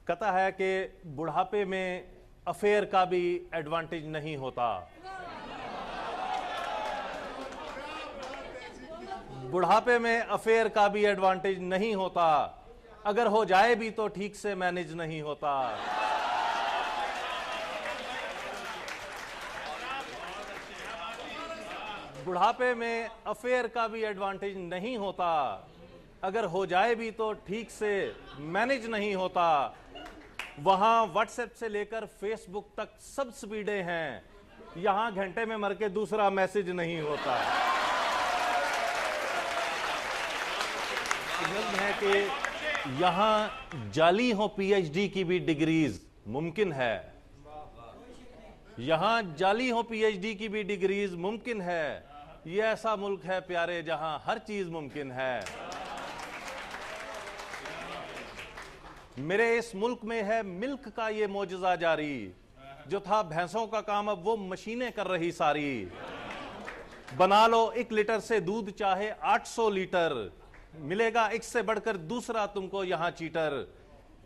कहता है कि बुढ़ापे में अफेयर का भी एडवांटेज नहीं होता। बुढ़ापे में अफेयर का भी एडवांटेज नहीं होता, अगर हो जाए भी तो ठीक से मैनेज नहीं होता। बुढ़ापे में अफेयर का भी एडवांटेज नहीं होता, अगर हो जाए भी तो ठीक से मैनेज नहीं होता। वहां व्हाट्सएप से लेकर फेसबुक तक सब स्पीडें हैं, यहां घंटे में मर के दूसरा मैसेज नहीं होता। है कि यहां जाली हो पीएचडी की भी डिग्रीज मुमकिन है, यहां जाली हो पीएचडी की भी डिग्रीज मुमकिन है। ये ऐसा मुल्क है प्यारे जहां हर चीज मुमकिन है। मेरे इस मुल्क में है मिल्क का ये मोजज़ा जारी, जो था भैंसों का काम अब वो मशीनें कर रही सारी। बना लो 1 लीटर से दूध चाहे 800 लीटर, मिलेगा इससे बढ़कर दूसरा तुमको यहां चीटर।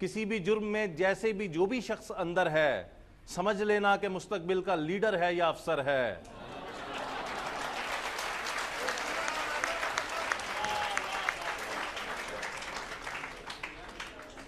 किसी भी जुर्म में जैसे भी जो भी शख्स अंदर है, समझ लेना कि मुस्तकबिल का लीडर है या अफसर है।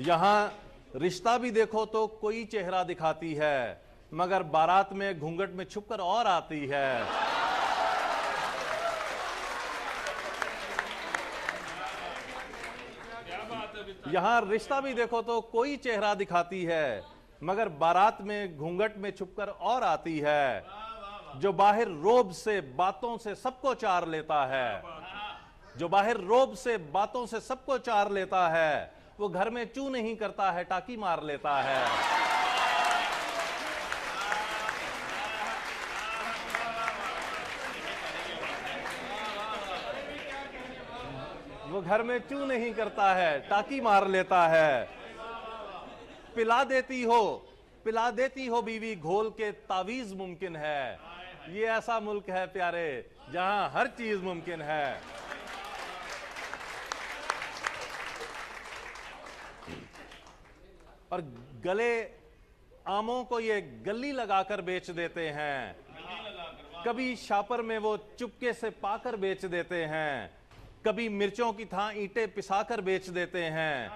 यहां रिश्ता भी देखो तो कोई चेहरा दिखाती है, मगर बारात में घूंघट में छुपकर और आती है। यहां रिश्ता भी देखो तो कोई चेहरा दिखाती है, मगर बारात में घूंघट में छुपकर और आती है। जो बाहर रोब से बातों से सबको चार लेता है, जो बाहर रोब से बातों से सबको चार लेता है, वो घर में चू नहीं करता है, टाकी मार लेता है। वो घर में चू नहीं करता है, टाकी मार लेता है। पिला देती हो बीवी घोल के तावीज मुमकिन है। ये ऐसा मुल्क है प्यारे जहां हर चीज मुमकिन है। और गले आमों को ये गली लगाकर बेच देते हैं, कभी शापर में वो चुपके से पाकर बेच देते हैं, कभी मिर्चों की थां ईंटें पिसाकर बेच देते हैं,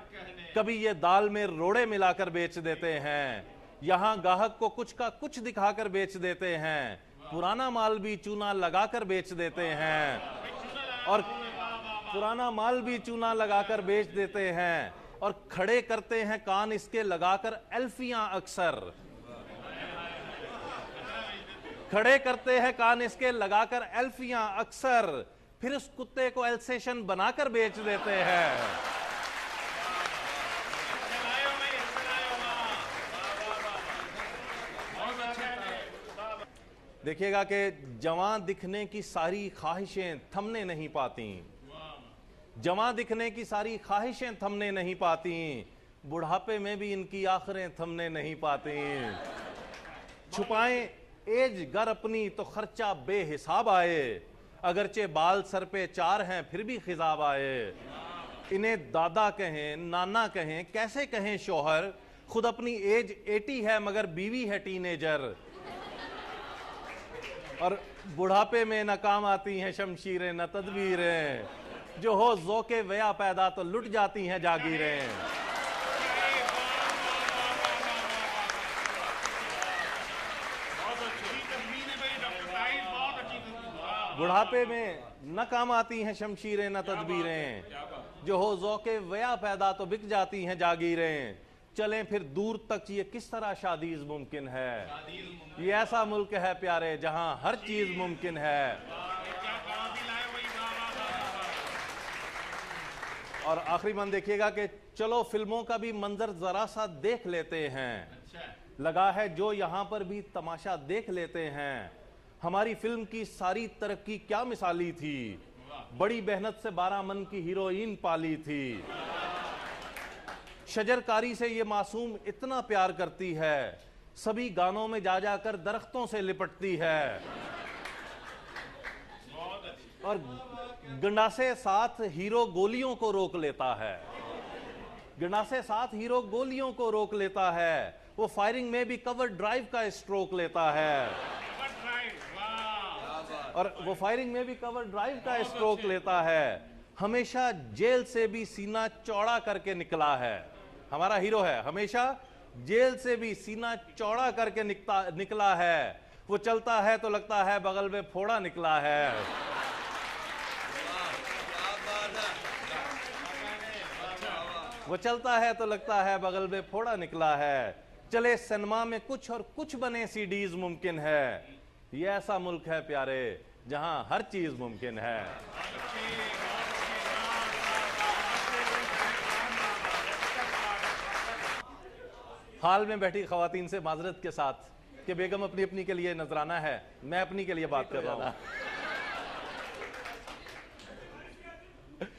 कभी ये दाल में रोड़े मिलाकर बेच देते हैं। यहां गाहक को कुछ का कुछ दिखाकर बेच देते हैं, पुराना माल भी चूना लगाकर बेच देते हैं, और पुराना माल भी चूना लगाकर बेच देते हैं। और खड़े करते हैं कान इसके लगाकर एल्फियां अक्सर, खड़े करते हैं कान इसके लगाकर एल्फियां अक्सर, फिर उस कुत्ते को एल्सेशन बनाकर बेच देते हैं। देखिएगा कि जवान दिखने की सारी ख्वाहिशें थमने नहीं पाती, जवां दिखने की सारी ख्वाहिशें थमने नहीं पाती, बुढ़ापे में भी इनकी आखिरें थमने नहीं पाती। छुपाएं एज गर अपनी तो खर्चा बेहिसाब आए, अगरचे बाल सर पे 4 हैं फिर भी खिजाब आए। इन्हें दादा कहें नाना कहें कैसे कहें शोहर, खुद अपनी एज 80 है मगर बीवी है टीनेजर। और बुढ़ापे में न काम आती हैं शमशीरें न तदबीरें, जो हो ज़ौक़े वया पैदा तो लुट जाती हैं जागीरें। बुढ़ापे में न काम आती हैं शमशीरें न तदबीरें, जो हो ज़ौक़े वया पैदा तो बिक जाती हैं जागीरें। चलें फिर दूर तक ये किस तरह शादीज मुमकिन है। ये ऐसा मुल्क है प्यारे जहां हर चीज मुमकिन है। और आखिरी मन देखिएगा कि चलो फिल्मों का भी मंजर जरा सा देख लेते हैं, लगा है जो यहां पर भी तमाशा देख लेते हैं। हमारी फिल्म की सारी तरक्की क्या मिसाली थी, बड़ी मेहनत से 12 मन की हीरोइन पाली थी। शजरकारी से ये मासूम इतना प्यार करती है, सभी गानों में जा जाकर दरख्तों से लिपटती है। और गंडासे साथ हीरो गोलियों को रोक लेता है। गंडासे साथ हीरो गोलियों को रोक लेता है, वो फायरिंग में भी कवर ड्राइव का स्ट्रोक लेता है, और वो फायरिंग में भी कवर ड्राइव का स्ट्रोक लेता है। हमेशा जेल से भी सीना चौड़ा करके निकला है, हमारा हीरो है, हमेशा जेल से भी सीना चौड़ा करके निकला है। वो चलता है तो लगता है बगल में फोड़ा निकला है। वो चलता है तो लगता है बगल में फोड़ा निकला है। चले सिनेमा में कुछ और कुछ बने सीडीज मुमकिन है। ये ऐसा मुल्क है प्यारे जहां हर चीज मुमकिन है। हाल में बैठी खवातीन से माजरत के साथ कि बेगम अपनी अपनी के लिए नजराना है, मैं अपनी के लिए बात कर रहा हूं।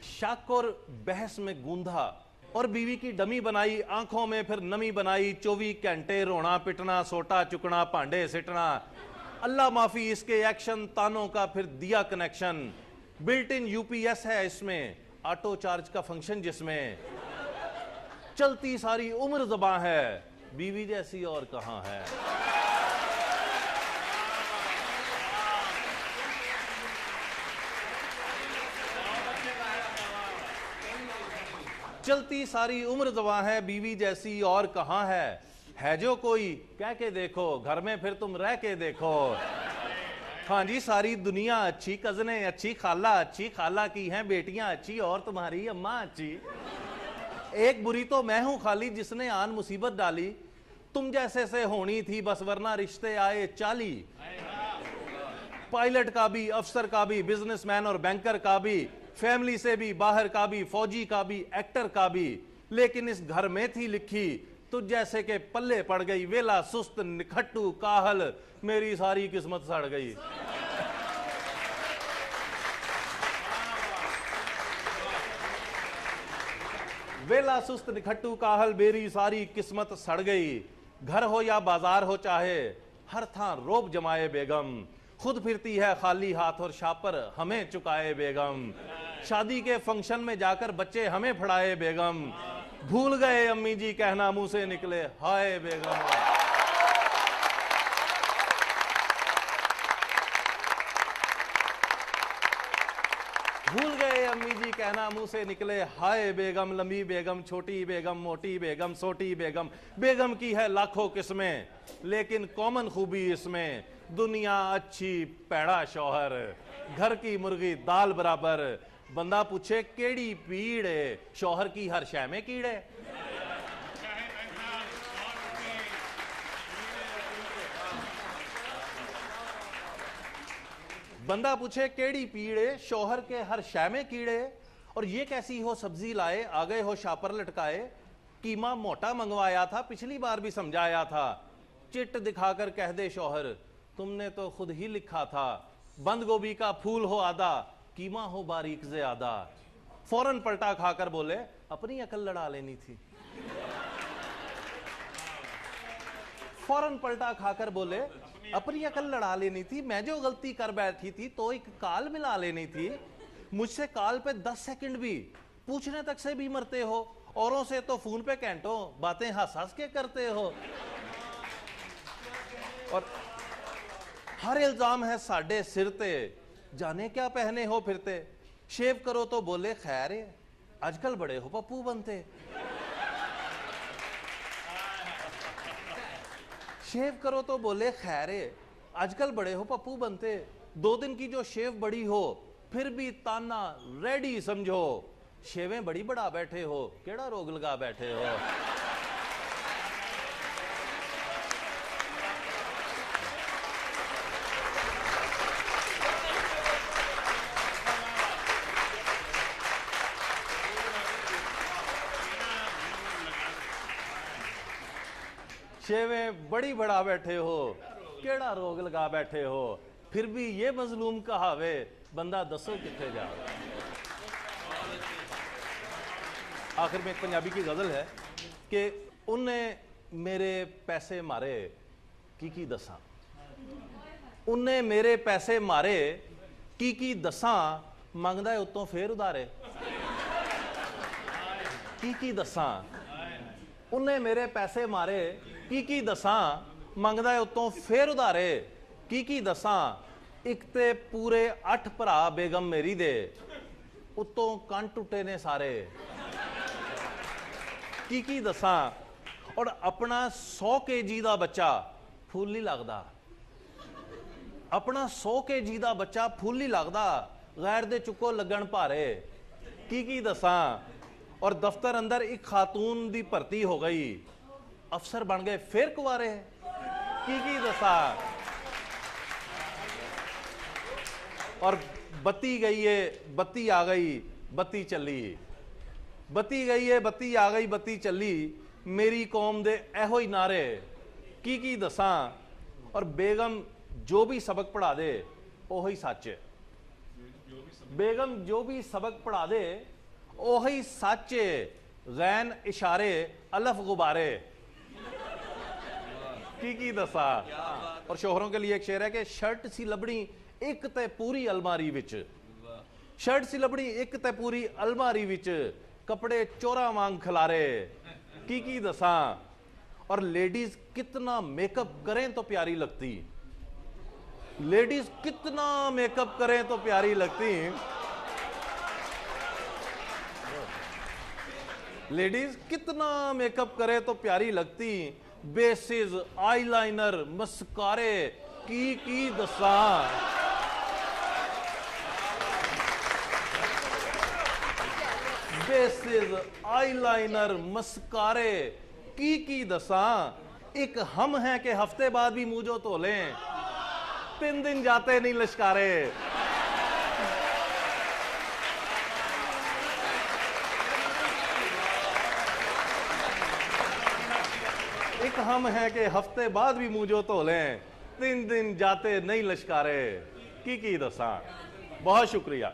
शक और बहस में गूंधा और बीवी की डमी बनाई, आंखों में फिर नमी बनाई। 24 घंटे रोना पिटना, सोटा चुकना, भांडे सिटना। अल्लाह माफी इसके एक्शन तानों का फिर दिया कनेक्शन। बिल्ट इन यूपीएस है इसमें, ऑटो चार्ज का फंक्शन जिसमें। चलती सारी उम्र ज़बां है, बीवी जैसी और कहां है। चलती सारी उम्र ज़बां है, बीवी जैसी और कहां है जो कोई कह के देखो, घर में फिर तुम रह के देखो। हाँ जी, सारी दुनिया अच्छी, कजने अच्छी, खाला की हैं बेटियां अच्छी, और तुम्हारी अम्मा अच्छी। एक बुरी तो मैं हूं खाली जिसने आन मुसीबत डाली। तुम जैसे से होनी थी बस, वरना रिश्ते आए 40। पायलट का भी, अफसर का भी, बिजनेसमैन और बैंकर का भी, फैमिली से भी, बाहर का भी, फौजी का भी, एक्टर का भी। लेकिन इस घर में थी लिखी, तुझ जैसे के पल्ले पड़ गई। वेला सुस्त निखट्टू काहल, मेरी सारी किस्मत सड़ गई। वेला सुस्त निखट्टू काहल, मेरी सारी किस्मत सड़ गई। घर हो या बाजार हो चाहे, हर था रोब जमाए बेगम। खुद फिरती है खाली हाथ और शापर हमें चुकाए बेगम। शादी के फंक्शन में जाकर बच्चे हमें फड़ाए बेगम। भूल गए अम्मी जी कहना मुंह से निकले हाय बेगम। भूल गए अम्मी जी कहना मुंह से निकले हाय बेगम। लंबी बेगम, छोटी बेगम, मोटी बेगम, सोटी बेगम। बेगम की है लाखों किस्में, लेकिन कॉमन खूबी इसमें। दुनिया अच्छी पैड़ा शौहर, घर की मुर्गी दाल बराबर। बंदा पूछे केड़ी पीड़ है, शौहर की हर शय में कीड़े। बंदा पूछे केड़ी पीड़े, शौहर के हर शय में कीड़े। और ये कैसी हो सब्जी लाए, आ गए हो शापर लटकाए। कीमा मोटा मंगवाया था, पिछली बार भी समझाया था। चिट दिखाकर कह दे शौहर, तुमने तो खुद ही लिखा था। बंद गोभी का फूल हो आधा, कीमा हो बारीक ज्यादा। फौरन पलटा खाकर बोले, अपनी अकल लड़ा लेनी थी। फौरन पलटा खाकर बोले, अपनी अकल लड़ा लेनी थी। मैं जो गलती कर बैठी थी तो एक काल मिला लेनी थी। मुझसे काल पे 10 सेकंड भी पूछने तक से भी मरते हो। औरों से तो फोन पे घंटों बातें हंस के करते हो। और हर इल्जाम है साडे सिर ते, जाने क्या पहने हो फिरते। शेव करो तो बोले खैर है, आजकल बड़े हो पप्पू बनते। शेव करो तो बोले खैर है, आजकल बड़े हो पप्पू बनते। 2 दिन की जो शेव बड़ी हो, फिर भी ताना रेडी समझो। शेवें बड़ी बढ़ा बैठे हो, केड़ा रोग लगा बैठे हो। शेवें बड़ी बढ़ा बैठे हो, केड़ा रोग लगा बैठे हो। फिर भी ये मजलूम कहावे, बंदा दसो किथे जा। आखिर में एक पंजाबी की गजल है कि उन्ने मेरे पैसे मारे की दसा। उन्ने मेरे पैसे मारे की दसा, मंगदा है उत्तों फिर उधारे। की दसां उन्हें मेरे पैसे मारे की दसां मंगदा है उत्तों फिर उधारे की दसां एक ते पूरे 8 भरा बेगम मेरी दे उत्तों कंन टुटे ने सारे की दसां और अपना 100 kg दा बच्चा फुल नहीं लगदा अपना 100 kg दा बच्चा फुल नहीं लगदा गैर दे चुको लगन भारे की दसां और दफ्तर अंदर एक खातून दी भर्ती हो गई अफसर बन गए फिर कुवारे की दसां और बत्ती गई है बत्ती आ गई बत्ती चली बत्ती गई है बत्ती आ गई बत्ती चली मेरी कौम दे एहो ही नारे की दसां और बेगम जो भी सबक पढ़ा दे ओही सच है बेगम जो भी सबक पढ़ा दे ओही सच है गैन इशारे अलफ गुबारे की दसा और शोहरों के लिए एक शेर है कि शर्ट सी लबड़ी एक ते पूरी अलमारी विच शर्ट सी लबड़ी एक ते पूरी अलमारी विच कपड़े चोरा वांग खिलारे की दसा और लेडीज कितना मेकअप करें तो प्यारी लगती लेडीज कितना मेकअप करें तो प्यारी लगती लेडीज कितना मेकअप करे तो प्यारी लगती बेसिस आईलाइनर मस्कारे की दसा बेसिस आईलाइनर मस्कारे की दसा एक हम हैं कि हफ्ते बाद भी मुंह जो धो लें 3 दिन जाते नहीं लश्कारे एक हम हैं कि हफ्ते बाद भी मुंह जो धो लें 3 दिन जाते नहीं लश्कारे की दसा बहुत शुक्रिया।